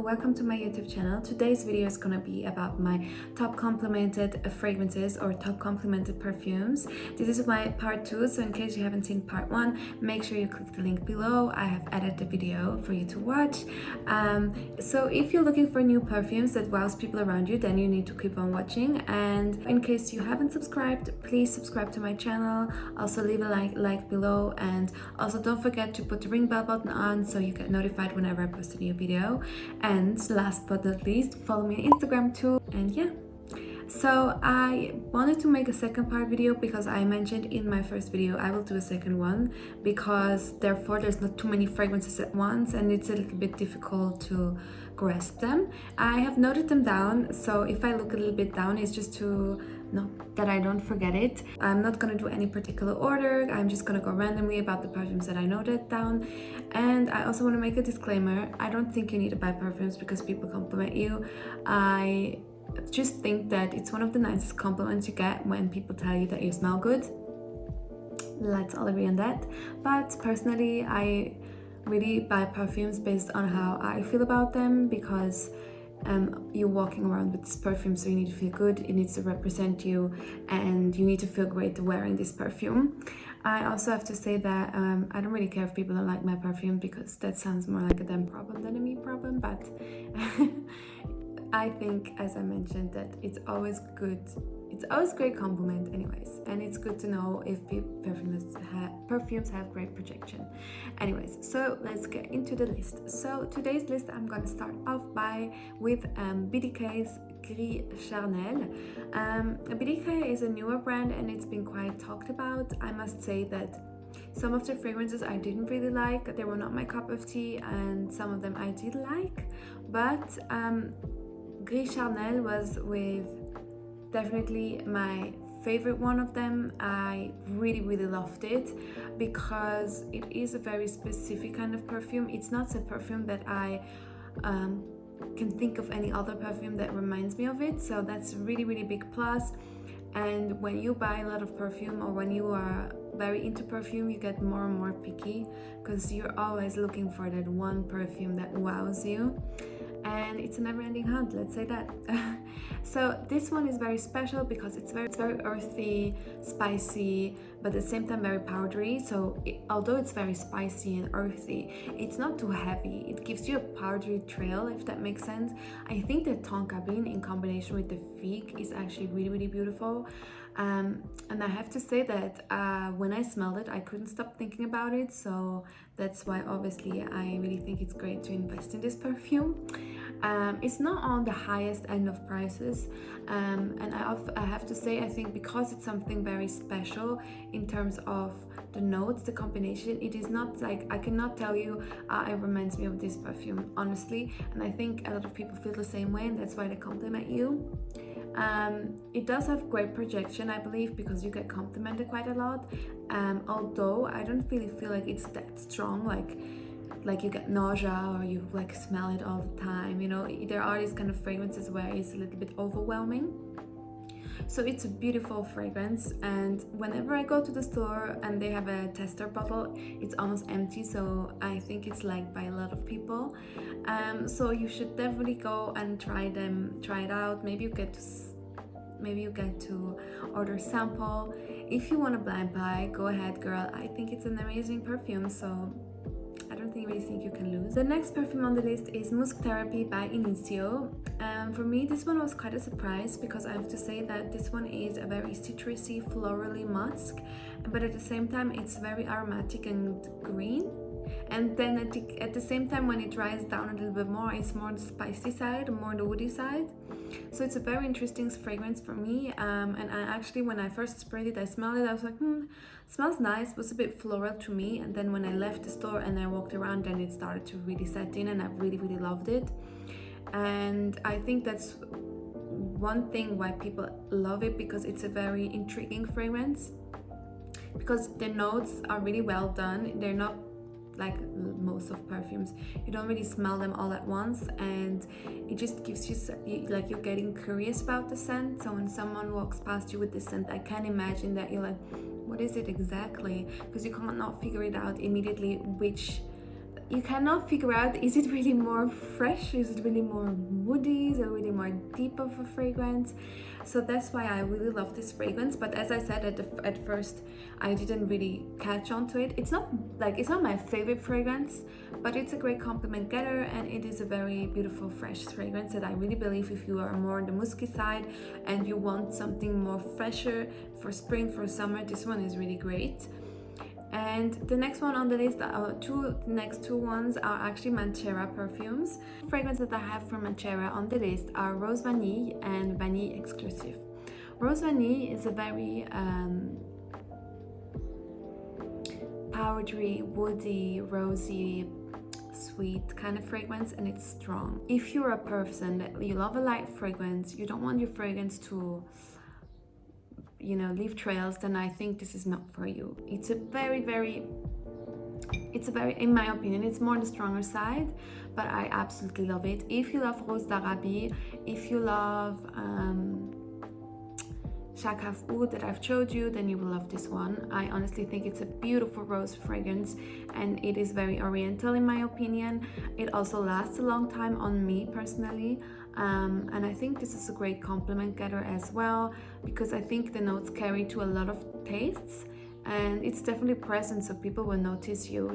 welcome to my YouTube channel. Today's video is gonna be about my top complimented fragrances or top complimented perfumes. This is my part 2, so in case you haven't seen part 1, make sure you click the link below. I have added the video for you to watch. So if you're looking for new perfumes that wows people around you, then you need to keep on watching. And in case you haven't subscribed, please subscribe to my channel. Also leave a like below, and also don't forget to put the ring bell button on so you get notified whenever I post a new video. And last but not least, follow me on Instagram too. And yeah, so I wanted to make a second part video because I mentioned in my first video I will do a second one because therefore there's not too many fragrances at once and it's a little bit difficult to grasp them. I have noted them down, so if I look a little bit down, it's just to know that I don't forget it. I'm not gonna do any particular order. I'm just gonna go randomly about the perfumes that I noted down. And I also want to make a disclaimer. I don't think you need to buy perfumes because people compliment you. I just think that it's one of the nicest compliments you get when people tell you that you smell good. Let's all agree on that. But personally, I really buy perfumes based on how I feel about them, because you're walking around with this perfume, so you need to feel good, it needs to represent you, and you need to feel great wearing this perfume. I also have to say that I don't really care if people don't like my perfume, because that sounds more like a them problem than a me problem, but I think, as I mentioned, that it's always good. It's always a great compliment anyways, and it's good to know if perfumes have great projection. Anyways, so let's get into the list. So today's list I'm going to start off with BDK's Gris Charnel. BDK is a newer brand and it's been quite talked about. I must say that some of the fragrances I didn't really like. They were not my cup of tea, and some of them I did like, but Gris Charnel was definitely my favorite one of them. I really loved it because it is a very specific kind of perfume. It's not a perfume that I can think of any other perfume that reminds me of it, so that's a really big plus. And when you buy a lot of perfume, or when you are very into perfume, you get more and more picky because you're always looking for that one perfume that wows you. And it's a never-ending hunt, let's say that. So this one is very special because it's very earthy, spicy, but at the same time very powdery. So although it's very spicy and earthy, it's not too heavy. It gives you a powdery trail, if that makes sense. I think the tonka bean in combination with the fig is actually really beautiful. And I have to say that when I smelled it, I couldn't stop thinking about it. So that's why obviously I really think it's great to invest in this perfume. It's not on the highest end of prices, and I have to say, I think because it's something very special in terms of the notes, the combination, it is not like, I cannot tell you it reminds me of this perfume, honestly, and I think a lot of people feel the same way, and that's why they compliment you. It does have great projection, I believe, because you get complimented quite a lot, although I don't really feel like it's that strong, like you get nausea or you like smell it all the time. You know, there are these kind of fragrances where it's a little bit overwhelming. So it's a beautiful fragrance, and whenever I go to the store and they have a tester bottle, it's almost empty, so I think it's liked by a lot of people. So you should definitely go and try it out. Maybe you get to order sample. If you want to blind buy, go ahead, girl. I think it's an amazing perfume, so I don't really think you can lose. The next perfume on the list is Musk Therapy by Initio. For me, this one was quite a surprise because I have to say that this one is a very citrusy, florally musk, but at the same time it's very aromatic and green. And then at the same time, when it dries down a little bit more, it's more on the spicy side, more on the woody side. So it's a very interesting fragrance for me. And I actually, when I first sprayed it, I smelled it, I was like, smells nice. It was a bit floral to me. And then when I left the store and I walked around, then it started to really set in, and I really loved it. And I think that's one thing why people love it, because it's a very intriguing fragrance. Because the notes are really well done. They're not like most of perfumes, you don't really smell them all at once, and it just gives you like you're getting curious about the scent. So when someone walks past you with the scent, I can imagine that you're like, what is it exactly? Because you can't not figure it out immediately which you cannot figure out, is it really more fresh, is it really more woody, is it really more deep of a fragrance? So that's why I really love this fragrance. But as I said at first, I didn't really catch on to it. It's not my favorite fragrance, but it's a great compliment getter, and it is a very beautiful fresh fragrance that I really believe if you are more on the musky side and you want something more fresher for spring, for summer, this one is really great. And the next one on the list, the next two ones are actually Manchera perfumes. Fragrances that I have from Manchera on the list are Rosemanie and Vanille Exclusive. Rosemanie is a very powdery, woody, rosy, sweet kind of fragrance, and it's strong. If you're a person that you love a light fragrance, you don't want your fragrance to leave trails, then I think this is not for you. It's a very, in my opinion, it's more on the stronger side, but I absolutely love it. If you love Rose d'Arabie, if you love Chakaf Oud that I've showed you, then you will love this one. I honestly think it's a beautiful rose fragrance, and it is very oriental in my opinion. It also lasts a long time on me personally. And I think this is a great compliment getter as well, because I think the notes carry to a lot of tastes, and it's definitely present, so people will notice you,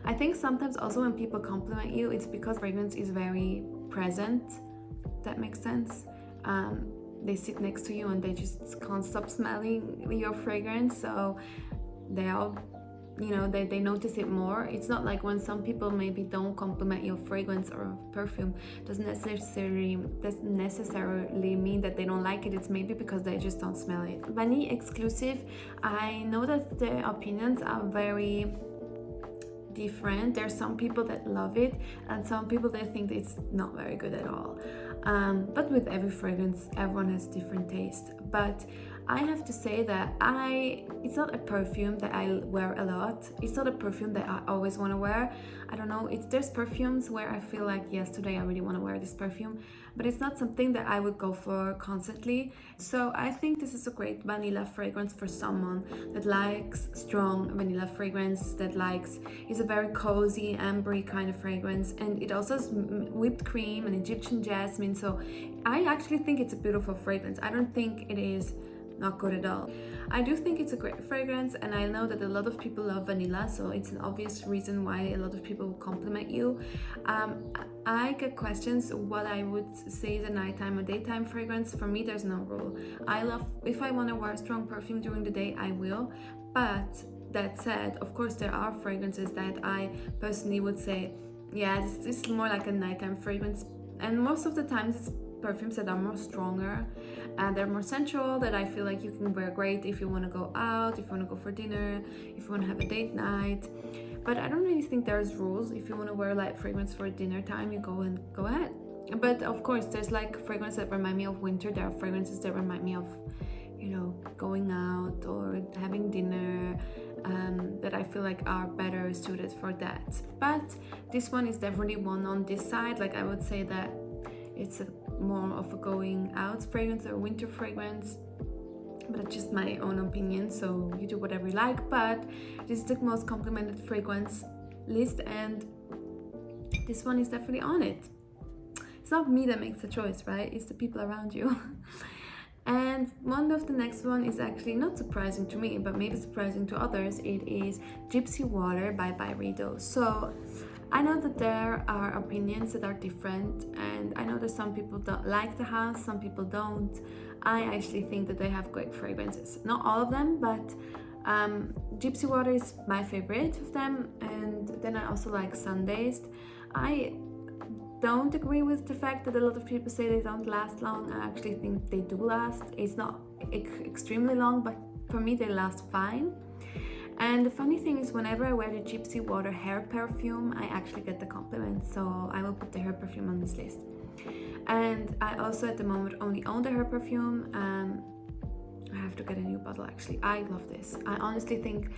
I think sometimes also when people compliment you, it's because fragrance is very present. That makes sense. They sit next to you and they just can't stop smelling your fragrance, so they all they notice it more. It's not like when some people maybe don't compliment your fragrance or perfume, doesn't necessarily mean that they don't like it. It's maybe because they just don't smell it. Vanille Exclusive, I know that the opinions are very different. There's some people that love it and some people that think it's not very good at all. But with every fragrance, everyone has different taste. But I have to say that it's not a perfume that I wear a lot. It's not a perfume that I always want to wear. I don't know, there's perfumes where I feel like, yes, today I really want to wear this perfume, but it's not something that I would go for constantly. So I think this is a great vanilla fragrance for someone that likes strong vanilla fragrance, is a very cozy, ambery kind of fragrance, and it also has whipped cream and Egyptian jasmine. So I actually think it's a beautiful fragrance. I don't think it is not good at all. I do think it's a great fragrance, and I know that a lot of people love vanilla, so it's an obvious reason why a lot of people will compliment you. I get questions what I would say is a nighttime or daytime fragrance. For me, there's no rule. If I want to wear a strong perfume during the day, I will. But that said, of course, there are fragrances that I personally would say, yeah, this is more like a nighttime fragrance. And most of the times it's perfumes that are more stronger and they're more sensual, that I feel like you can wear great if you want to go out, if you want to go for dinner, if you want to have a date night. But I don't really think there's rules. If you want to wear light fragrance for dinner time, you go ahead. But of course, there's like fragrances that remind me of winter. There are fragrances that remind me of, going out or having dinner, that I feel like are better suited for that. But this one is definitely one on this side. Like I would say that it's more of a going out fragrance or winter fragrance, but it's just my own opinion, so you do whatever you like. But this is the most complimented fragrance list, and this one is definitely on it. It's not me that makes the choice, right? It's the people around you. And one of the next one is actually not surprising to me, but maybe surprising to others. It is Gypsy Water by Byredo. So I know that there are opinions that are different, and I know that some people don't like the house, some people don't. I actually think that they have great fragrances. Not all of them, but Gypsy Water is my favorite of them, and then I also like Sun-Dazed. I don't agree with the fact that a lot of people say they don't last long. I actually think they do last. It's not extremely long, but for me they last fine. And the funny thing is, whenever I wear the Gypsy Water hair perfume, I actually get the compliment. So I will put the hair perfume on this list. And I also at the moment only own the hair perfume. I have to get a new bottle actually. I love this. I honestly think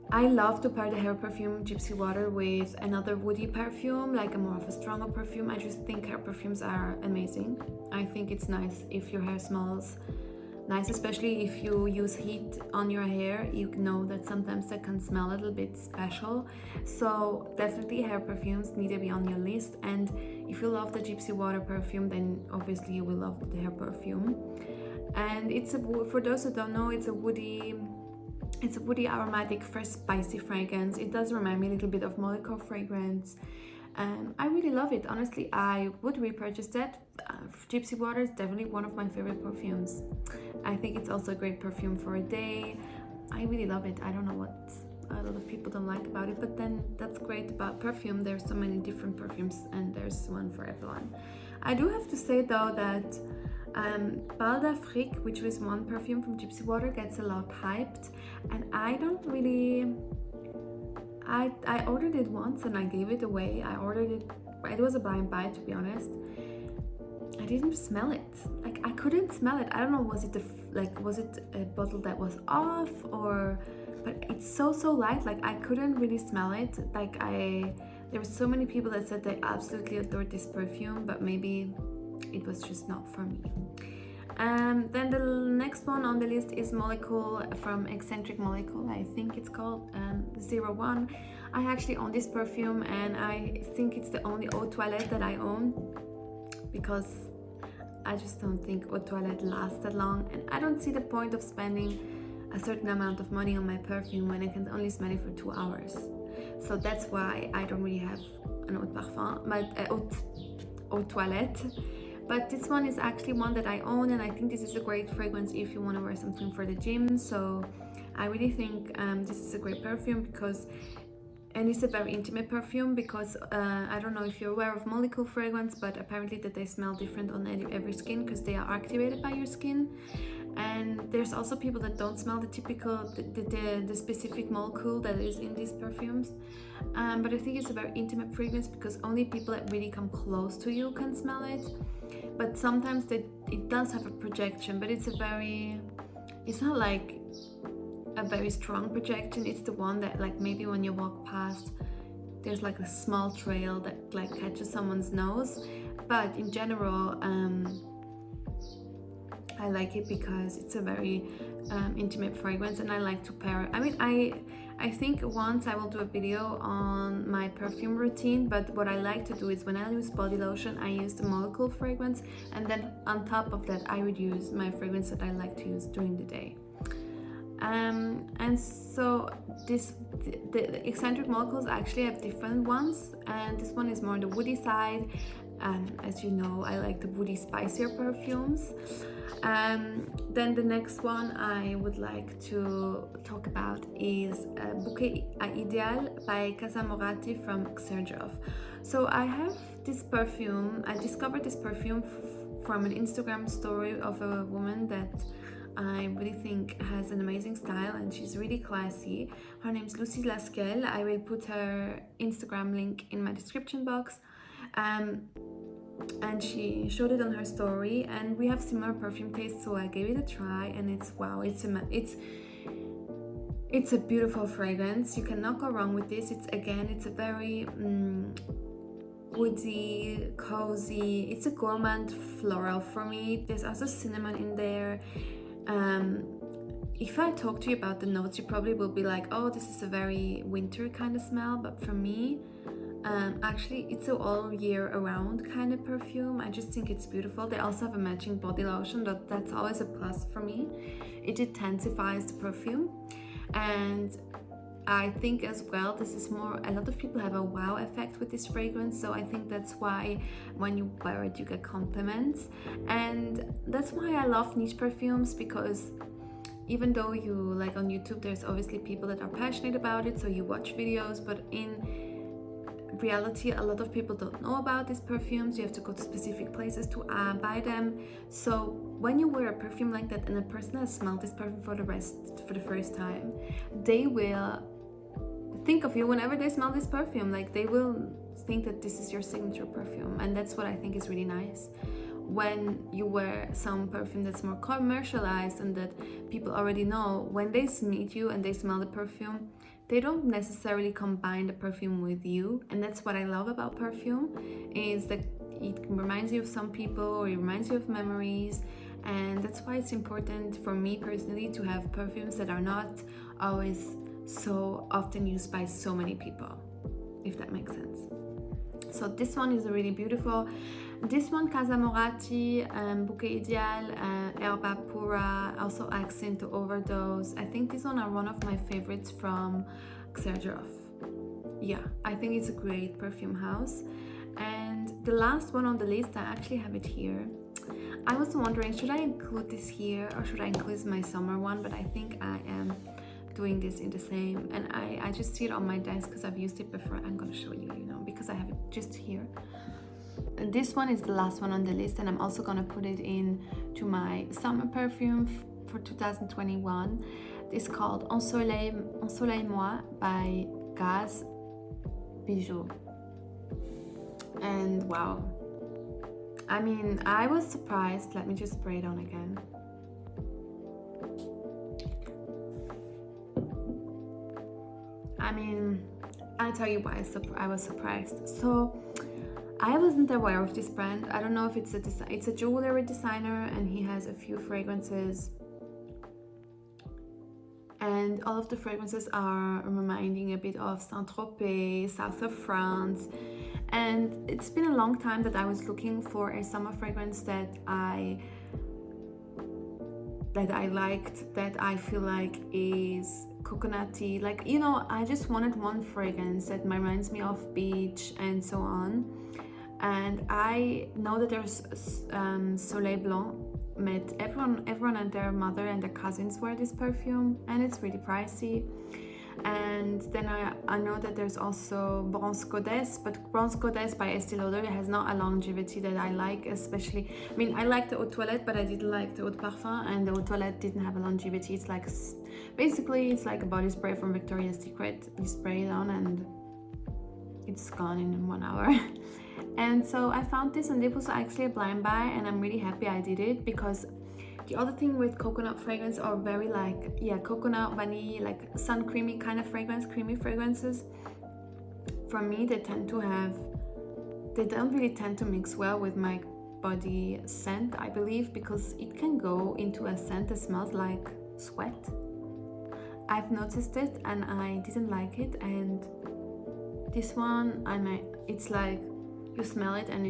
I love to pair the hair perfume Gypsy Water with another woody perfume, like a more of a stronger perfume. I just think hair perfumes are amazing. I think it's nice if your hair smells nice, especially if you use heat on your hair. You know that sometimes that can smell a little bit special. So definitely hair perfumes need to be on your list. And if you love the Gypsy Water perfume, then obviously you will love the hair perfume. And for those who don't know, it's a woody aromatic fresh spicy fragrance. It does remind me a little bit of molecular fragrance. I really love it. Honestly, I would repurchase that. Gypsy Water is definitely one of my favorite perfumes. I think it's also a great perfume for a day. I really love it. I don't know what a lot of people don't like about it, but then that's great about perfume. There's so many different perfumes and there's one for everyone. I do have to say though that Bal d'Afrique, which was one perfume from Gypsy Water, gets a lot hyped, and I don't really... I ordered it once and I gave it away. I ordered it, it was a blind buy, to be honest. I didn't smell it. Like, I couldn't smell it. I don't know, was it a bottle that was off, or... But it's so light, like I couldn't really smell it. Like there were so many people that said they absolutely adored this perfume, but maybe it was just not for me. Then the next one on the list is Molecule from Eccentric Molecule, I think it's called, 01. I actually own this perfume, and I think it's the only eau toilette that I own, because I just don't think eau toilette lasts that long, and I don't see the point of spending a certain amount of money on my perfume when I can only smell it for 2 hours. So that's why I don't really have an eau de parfum, but eau toilette. But this one is actually one that I own, and I think this is a great fragrance if you want to wear something for the gym. So I really think this is a great perfume because, and it's a very intimate perfume because I don't know if you're aware of molecule fragrance, but apparently that they smell different on every skin because they are activated by your skin. And there's also people that don't smell the typical, the specific molecule that is in these perfumes. But I think it's a very intimate fragrance because only people that really come close to you can smell it. But sometimes it does have a projection, but it's not like a very strong projection. It's the one that, like, maybe when you walk past, there's like a small trail that like catches someone's nose. But in general, I like it because it's a very intimate fragrance, and I like to pair. I mean, I think once I will do a video on my perfume routine, but what I like to do is when I use body lotion, I use the molecule fragrance, and then on top of that I would use my fragrance that I like to use during the day. And so the eccentric molecules actually have different ones, and this one is more on the woody side. As you know, I like the woody spicier perfumes. Then the next one I would like to talk about is Bouquet Ideal by Casamorati from Xerjoff. So I have this perfume. I discovered this perfume from an Instagram story of a woman that I really think has an amazing style, and she's really classy. Her name's Lucy Lasquelle. I will put her Instagram link in my description box. And she showed it on her story, and we have similar perfume tastes, so I gave it a try, and it's wow, it's a beautiful fragrance. You cannot go wrong with this. It's a very woody, cozy. It's a gourmand floral for me. There's also cinnamon in there. If I talk to you about the notes, you probably will be like, oh, this is a very winter kind of smell, but for me, actually it's an all year around kind of perfume. I just think it's beautiful. They also have a matching body lotion, that's always a plus for me. It intensifies the perfume, and I think as well this is more, a lot of people have a wow effect with this fragrance, so I think that's why when you wear it you get compliments. And that's why I love niche perfumes, because even though you, like on YouTube, there's obviously people that are passionate about it, so you watch videos, but in reality a lot of people don't know about these perfumes. You have to go to specific places to buy them. So when you wear a perfume like that and a person has smelled this perfume for the first time, they will think of you whenever they smell this perfume. Like, they will think that this is your signature perfume, and that's what I think is really nice. When you wear some perfume that's more commercialized and that people already know, when they meet you and they smell the perfume, they don't necessarily combine the perfume with you. And that's what I love about perfume, is that it reminds you of some people, or it reminds you of memories, and that's why it's important for me personally to have perfumes that are not always so often used by so many people, if that makes sense. So this one is really beautiful. This one, Casa Morati, Bouquet Ideal, Erba Pura, also Accent to Overdose. I think these one are one of my favorites from Xergerov. Yeah, I think it's a great perfume house. And the last one on the list, I actually have it here. I was wondering, should I include this here or should I include my summer one? But I think I am doing this in the same, and I just see it on my desk because I've used it before. I'm gonna show you, because I have it just here. And this one is the last one on the list, and I'm also gonna put it in to my summer perfume for 2021. It's called Ensoleille-moi by Gaz Bijou. And wow, I mean, I was surprised. Let me just spray it on again. I mean, I'll tell you why I was surprised. So I wasn't aware of this brand. I don't know if it's a jewelry designer, and he has a few fragrances, and all of the fragrances are reminding a bit of Saint-Tropez, south of France. And it's been a long time that I was looking for a summer fragrance that I liked, that I feel like is coconutty. Like, I just wanted one fragrance that reminds me of beach and so on. And I know that there's Soleil Blanc. Met everyone and their mother and their cousins wear this perfume, and it's really pricey. And then I know that there's also Bronze Goddess, but Bronze Goddess by Estée Lauder has not a longevity that I like, especially. I mean, I like the Eau de Toilette, but I didn't like the Eau de Parfum, and the Eau de Toilette didn't have a longevity. It's like, basically, it's like a body spray from Victoria's Secret. You spray it on and it's gone in 1 hour. And so I found this, and it was actually a blind buy, and I'm really happy I did it, because the other thing with coconut fragrance are very coconut, vanilla, like sun creamy kind of fragrance, creamy fragrances. For me, they don't really tend to mix well with my body scent, I believe, because it can go into a scent that smells like sweat. I've noticed it and I didn't like it, and this one, it's like, you smell it and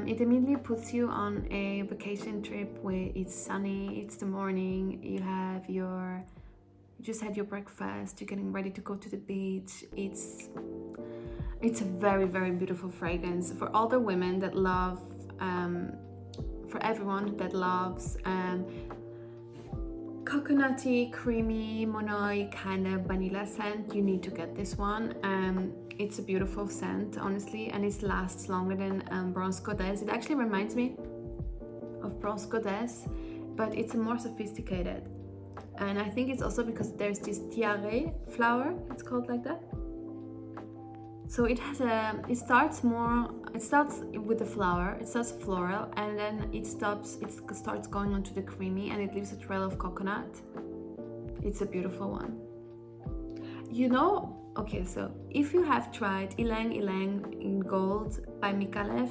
it immediately puts you on a vacation trip where it's sunny, it's the morning, you just had your breakfast, you're getting ready to go to the beach. It's a very, very beautiful fragrance for all the women that love, for everyone that loves coconutty, creamy, monoi kind of vanilla scent. You need to get this one. It's a beautiful scent, honestly, and it lasts longer than Bronze Goddess. It actually reminds me of Bronze Goddess, but it's more sophisticated. And I think it's also because there's this tiare flower, it's called like that. So it starts with the flower, it starts floral, and then it starts going on to the creamy, and it leaves a trail of coconut. It's a beautiful one. Okay, so if you have tried Ylang Ylang in Gold by Micallef,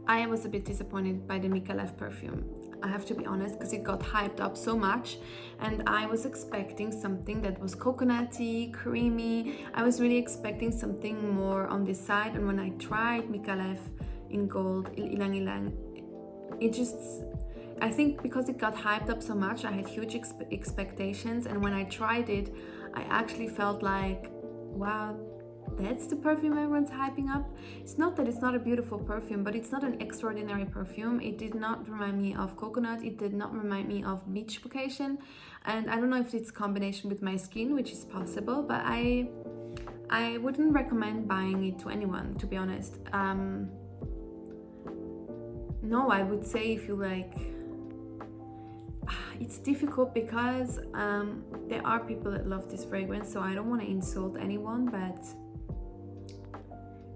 I was a bit disappointed by the Micallef perfume. I have to be honest, because it got hyped up so much, and I was expecting something that was coconutty, creamy. I was really expecting something more on this side, and when I tried Micallef in Gold, Ylang Ylang, I think because it got hyped up so much, I had huge expectations, and when I tried it, I actually felt like, wow, that's the perfume everyone's hyping up. It's not that it's not a beautiful perfume, but it's not an extraordinary perfume. It did not remind me of coconut. It did not remind me of beach vacation. And I don't know if it's a combination with my skin, which is possible, but I wouldn't recommend buying it to anyone, to be honest. No, I would say if you like... It's difficult because there are people that love this fragrance, so I don't want to insult anyone, but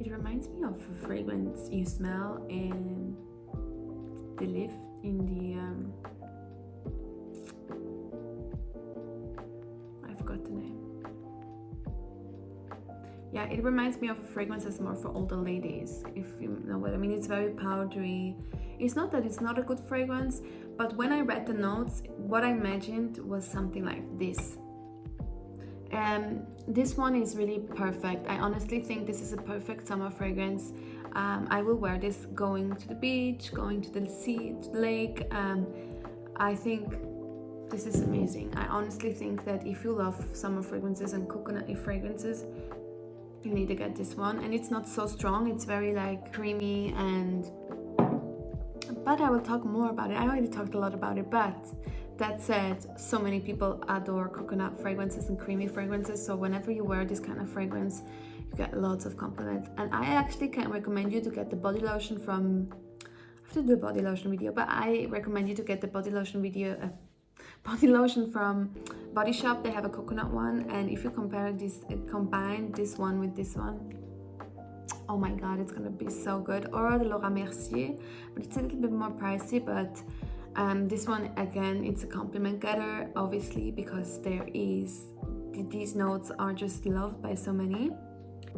it reminds me of a fragrance you smell in the lift, I forgot the name. yeah, it reminds me of a fragrance that's more for older ladies, if you know what I mean. It's very powdery. It's not that it's not a good fragrance, but when I read the notes, what I imagined was something like this. This one is really perfect. I honestly think this is a perfect summer fragrance. I will wear this going to the beach, going to the sea, to the lake. I think this is amazing. I honestly think that if you love summer fragrances and coconutty fragrances, you need to get this one. And it's not so strong, it's very like creamy, and but I will talk more about it. I already talked a lot about it, but that said, so many people adore coconut fragrances and creamy fragrances, so whenever you wear this kind of fragrance, you get lots of compliments. And I actually can recommend you to get the body lotion from, I have to do a body lotion video, but I recommend you to get the body lotion from Body Shop. They have a coconut one, and if you combine this one with this one, oh my god, it's gonna be so good. Or the Laura Mercier, but it's a little bit more pricey, but this one, again, it's a compliment getter, obviously, because these notes are just loved by so many.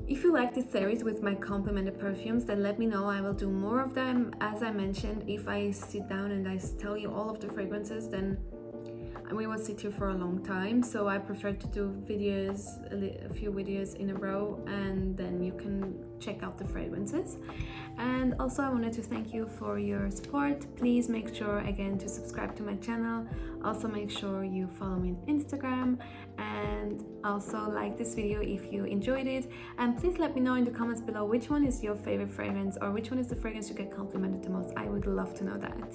If you like this series with my complimented perfumes, then let me know. I will do more of them. As I mentioned, if I sit down and I tell you all of the fragrances, then we will sit here for a long time, so I prefer to do videos, a few videos in a row, and then you can check out the fragrances. And also, I wanted to thank you for your support. Please make sure again to subscribe to my channel. Also make sure you follow me on Instagram, and also like this video if you enjoyed it. And please let me know in the comments below which one is your favorite fragrance, or which one is the fragrance you get complimented the most. I would love to know that.